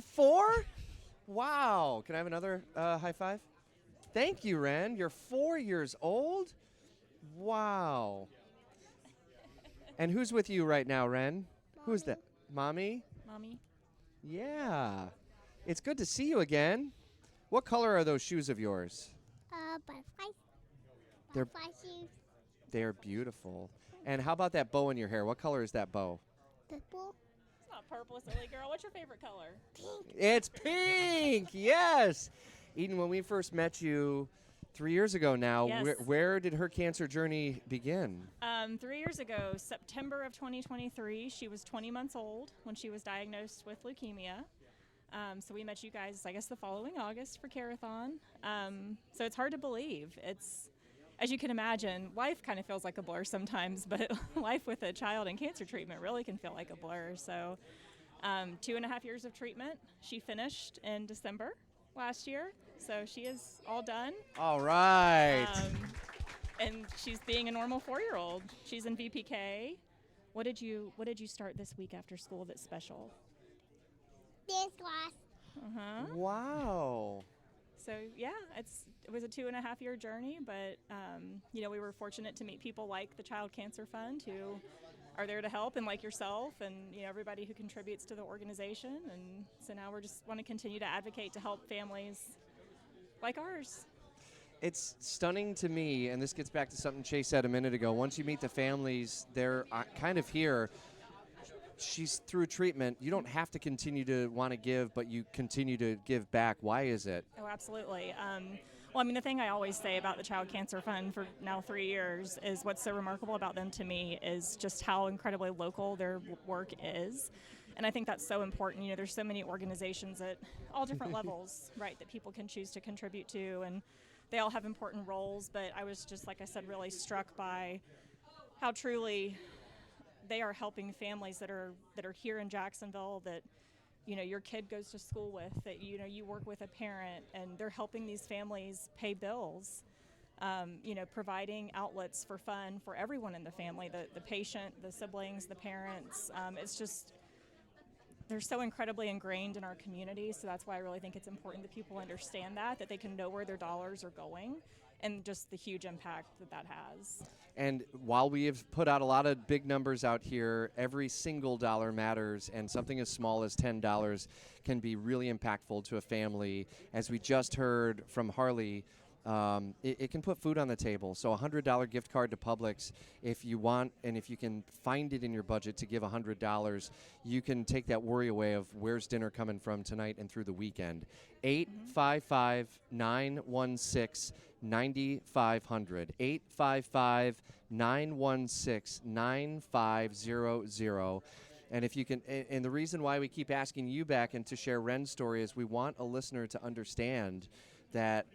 4? Wow. Can I have another high five? Thank you, Wren. You're 4 years old? Wow. And who's with you right now, Wren? Who's that? Mommy? Mommy. Yeah. It's good to see you again. What color are those shoes of yours? Butterflies. They're Butterfly shoes. they're beautiful. And how about that bow in your hair? What color is that bow? Purple. It's not purple, silly girl. What's your favorite color? Pink. It's pink. Yes. Eden, when we first met you 3 years ago now, Yes. where did her cancer journey begin? 3 years ago, September of 2023, she was 20 months old when she was diagnosed with leukemia. So we met you guys, I guess, the following August for Care-a-thon. So it's hard to believe. It's, as you can imagine, life kind of feels like a blur sometimes, but life with a child in cancer treatment really can feel like a blur. So 2.5 years of treatment. She finished in December last year, so she is all done. All right. And she's being a normal 4-year-old. She's in VPK. What did you start this week after school that's special? This glass. Wow. So yeah, it was a 2.5-year journey, but we were fortunate to meet people like the Child Cancer Fund who are there to help, and like yourself, and everybody who contributes to the organization. And so now we just want to continue to advocate to help families like ours. It's stunning to me, and this gets back to something Chase said a minute ago. Once you meet the families, they're kind of here. She's through treatment. You don't have to continue to want to give, but you continue to give back. Why is it? Oh, absolutely. The thing I always say about the Child Cancer Fund for now 3 years is what's so remarkable about them to me is just how incredibly local their work is. And I think that's so important. There's so many organizations at all different levels, right, that people can choose to contribute to, and they all have important roles. But I was just, like I said, really struck by how truly they are helping families that are here in Jacksonville that your kid goes to school with, that you work with a parent, and they're helping these families pay bills, providing outlets for fun for everyone in the family, the patient, the siblings, the parents. It's just, they're so incredibly ingrained in our community, so that's why I really think it's important that people understand that they can know where their dollars are going, and just the huge impact that has. And while we have put out a lot of big numbers out here, every single dollar matters, and something as small as $10 can be really impactful to a family. As we just heard from Harley, it can put food on the table. So a $100 gift card to Publix, if you want, and if you can find it in your budget to give $100, you can take that worry away of where's dinner coming from tonight and through the weekend. 855-916-9500. 855-916-9500. And if you can, and the reason why we keep asking you back and to share Wren's story is we want a listener to understand that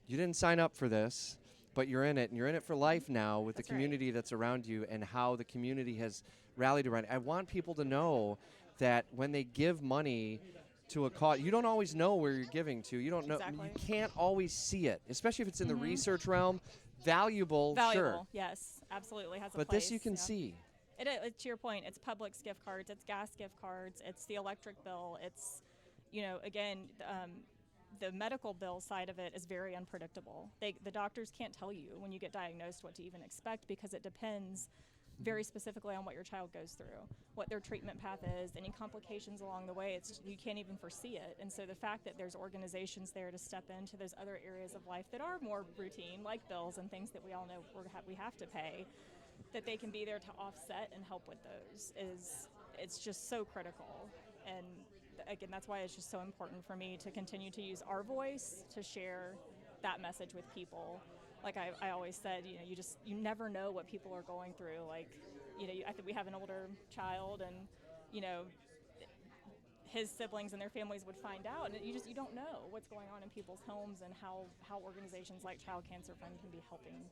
you didn't sign up for this, but you're in it, and you're in it for life now with the community that's around you, and how the community has rallied around it. I want people to know that when they give money to a cause, you don't always know where you're giving to. You don't know. Exactly. You can't always see it, especially if it's in the research realm. Valuable, sure. Yes, absolutely has a But place. this you can see. To your point, it's Publix gift cards, it's gas gift cards, it's the electric bill, it's, the medical bill side of it is very unpredictable. The doctors can't tell you when you get diagnosed what to even expect, because it depends very specifically on what your child goes through, what their treatment path is, any complications along the way. You can't even foresee it. And so the fact that there's organizations there to step into those other areas of life that are more routine, like bills and things that we all know we have to pay, that they can be there to offset and help with those, it's just so critical. And again, that's why it's just so important for me to continue to use our voice to share that message with people. Like I always said, you never know what people are going through. Like, I think we have an older child, and his siblings and their families would find out, and you don't know what's going on in people's homes, and how organizations like Child Cancer Fund can be helping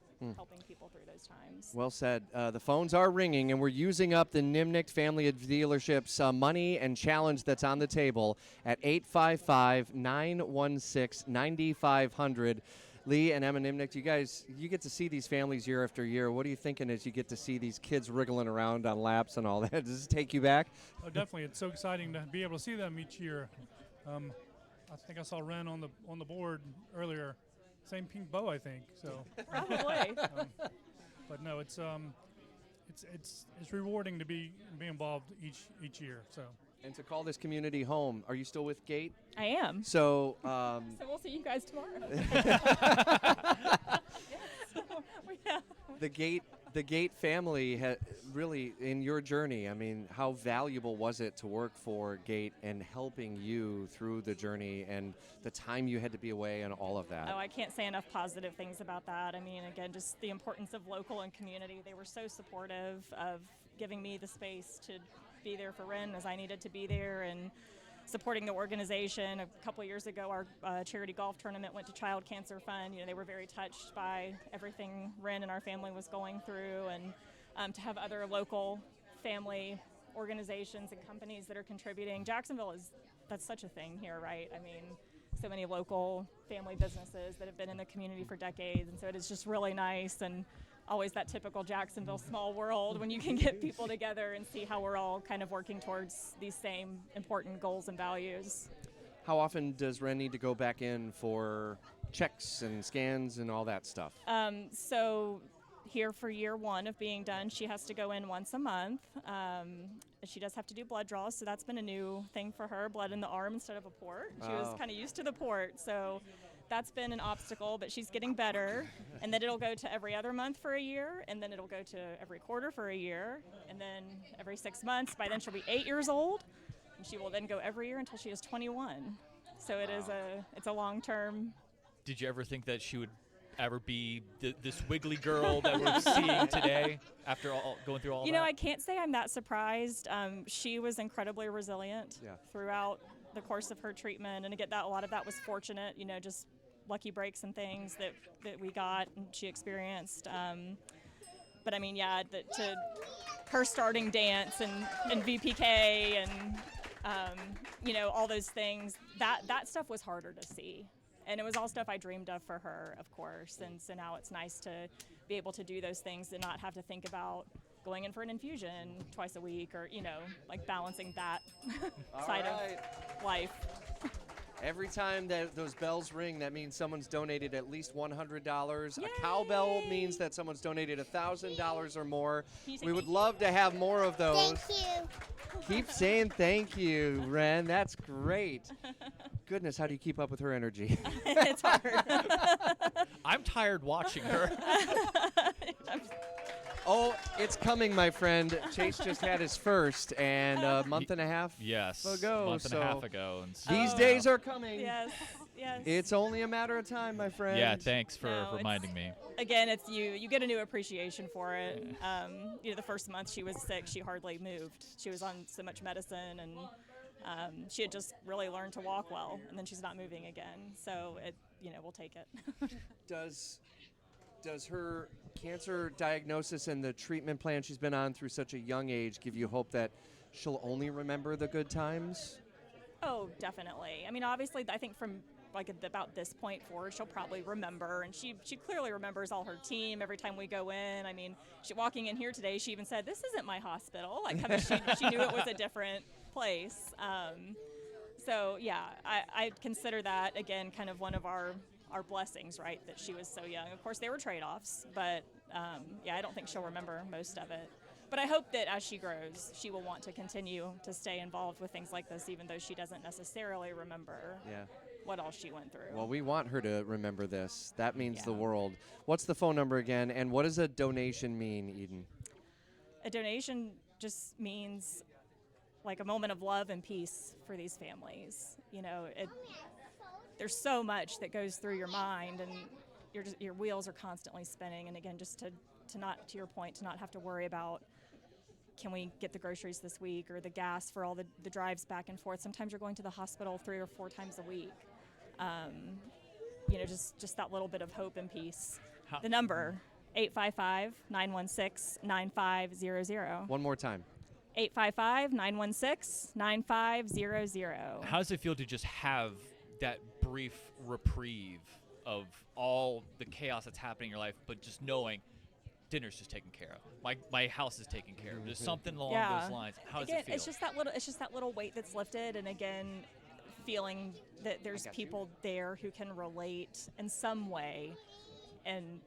people through those times. Well said. The phones are ringing, and we're using up the Nimnicht family of dealerships money and challenge that's on the table at 855-916-9500. Lee and Emma Nimnicht, you get to see these families year after year. What are you thinking as you get to see these kids wriggling around on laps and all that? Does this take you back? Oh, definitely. It's so exciting to be able to see them each year. I think I saw Wren on the board earlier. Same pink bow, I think. So, Probably. but no, it's rewarding to be involved each year. So. And to call this community home. Are you still with Gate? I am. So, So we'll see you guys tomorrow. Yeah. the Gate family really in your journey. I mean, how valuable was it to work for Gate and helping you through the journey and the time you had to be away and all of that? Oh, I can't say enough positive things about that. I mean, again, just the importance of local and community. They were so supportive of giving me the space to be there for Wren as I needed to be there, and supporting the organization. A couple of years ago, our charity golf tournament went to Child Cancer Fund. You know, they were very touched by everything Wren and our family was going through, and to have other local family organizations and companies that are contributing. Jacksonville that's such a thing here, right? I mean, so many local family businesses that have been in the community for decades, and so it is just really nice, and always that typical Jacksonville small world when you can get people together and see how we're all kind of working towards these same important goals and values. How often does Wren need to go back in for checks and scans and all that stuff? So here for year one of being done, she has to go in once a month. She does have to do blood draws, so that's been a new thing for her, blood in the arm instead of a port. She was kind of used to the port, so that's been an obstacle, but she's getting better. And then it'll go to every other month for a year, and then it'll go to every quarter for a year, and then every 6 months. By then she'll be 8 years old, and she will then go every year until she is 21. So it's a long-term. Did you ever think that she would ever be this wiggly girl that we're seeing today after going through all that? You know, I can't say I'm that surprised. She was incredibly resilient throughout the course of her treatment, and again, a lot of that was fortunate, you know, just lucky breaks and things that we got and she experienced. But I mean, yeah, to her starting dance and VPK and you know, all those things, that stuff was harder to see. And it was all stuff I dreamed of for her, of course. And so now it's nice to be able to do those things and not have to think about going in for an infusion twice a week, or, you know, like balancing that side of life. Every time that those bells ring, that means someone's donated at least $100. Yay! A cowbell means that someone's donated $1,000 or more. We would love to have more of those. Thank you. Keep saying thank you, Wren. That's great. Goodness, how do you keep up with her energy? It's hard. I'm tired watching her. Oh, it's coming, my friend. Chase just had his first, and a month and a half ago. Month and a half ago. And so these days are coming. Yes. It's only a matter of time, my friend. Yeah, thanks for reminding me. Again, it's you get a new appreciation for it. You know, the first month she was sick, she hardly moved. She was on so much medicine, and she had just really learned to walk well, and then she's not moving again. So we'll take it. Does her cancer diagnosis and the treatment plan she's been on through such a young age give you hope that she'll only remember the good times? Oh, definitely. I mean, obviously, I think from about this point forward, she'll probably remember, and she clearly remembers all her team every time we go in. I mean, walking in here today, she even said, "This isn't my hospital." Like, she knew it was a different place. So yeah, I consider that again kind of one of our blessings, right? That she was so young. Of course, there were trade-offs, but I don't think she'll remember most of it. But I hope that as she grows, she will want to continue to stay involved with things like this, even though she doesn't necessarily remember what all she went through. Well, we want her to remember this. That means the world. What's the phone number again, and what does a donation mean, Eden? A donation just means like a moment of love and peace for these families. You know, there's so much that goes through your mind, and your wheels are constantly spinning. And again, just to your point, to not have to worry about, can we get the groceries this week, or the gas for all the drives back and forth. Sometimes you're going to the hospital 3 or 4 times a week. Just that little bit of hope and peace. The number, 855-916-9500. One more time. 855-916-9500. How does it feel to just have that brief reprieve of all the chaos that's happening in your life, but just knowing dinner's just taken care of, my house is taken care of, there's something along those lines? How does it feel? It's just that little weight that's lifted, and again, feeling that there's got you. people there who can relate in some way and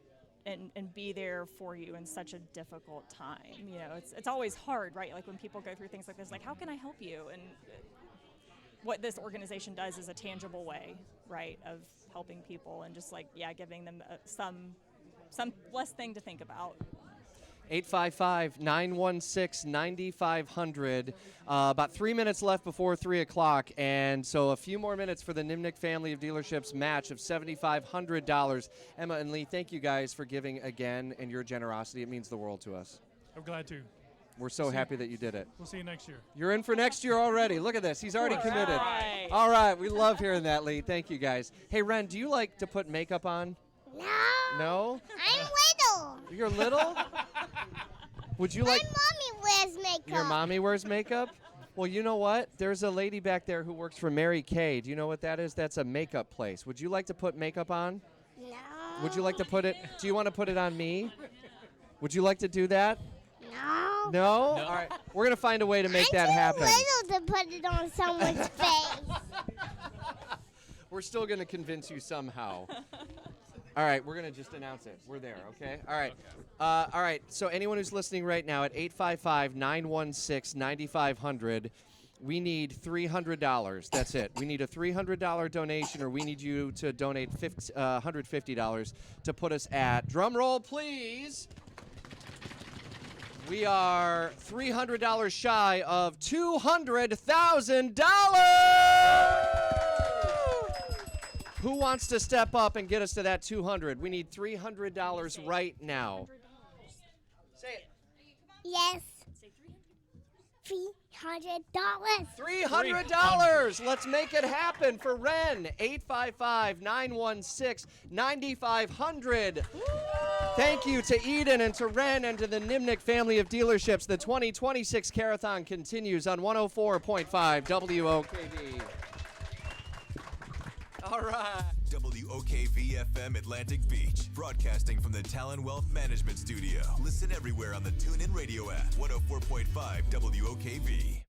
be there for you in such a difficult time. You know, it's always hard, right? Like when people go through things like this, like, how can I help you? And what this organization does is a tangible way, right, of helping people and just like, yeah, giving them some less thing to think about. 855-916-9500. About 3 minutes left before 3 o'clock, and so a few more minutes for the Nimnick Family of Dealerships match of $7,500. Emma and Lee, thank you guys for giving again and your generosity. It means the world to us. I'm glad to. We're so happy that you did it. We'll see you next year. You're in for next year already. Look at this. He's already committed. Right. All right. We love hearing that, Lee. Thank you, guys. Hey, Wren, do you like to put makeup on? No. No? I'm little. You're little? Would you like... My mommy wears makeup. Your mommy wears makeup? Well, you know what? There's a lady back there who works for Mary Kay. Do you know what that is? That's a makeup place. Would you like to put makeup on? No. Would you like to put it... Do you want to put it on me? Would you like to do that? No. No? All right. We're going to find a way to make that happen. I'm too little to put it on someone's face. We're still going to convince you somehow. All right, we're going to just announce it. We're there, okay? All right. All right, so anyone who's listening right now at 855-916-9500, we need $300. That's it. We need a $300 donation, or we need you to donate $150 to put us at, drum roll, please. We are $300 shy of $200,000. Who wants to step up and get us to that 200? We need $300 right now. Say it. Yes. $300. $300. Let's make it happen for Wren. 855-916-9500. Thank you to Eden and to Wren and to the Nimnick family of dealerships. The 2026 Care-a-thon continues on 104.5 WOKV. All right. WOKV-FM Atlantic Beach, broadcasting from the Talon Wealth Management Studio. Listen everywhere on the TuneIn Radio app. 104.5 WOKV.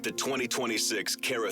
The 2026 Care-a-thon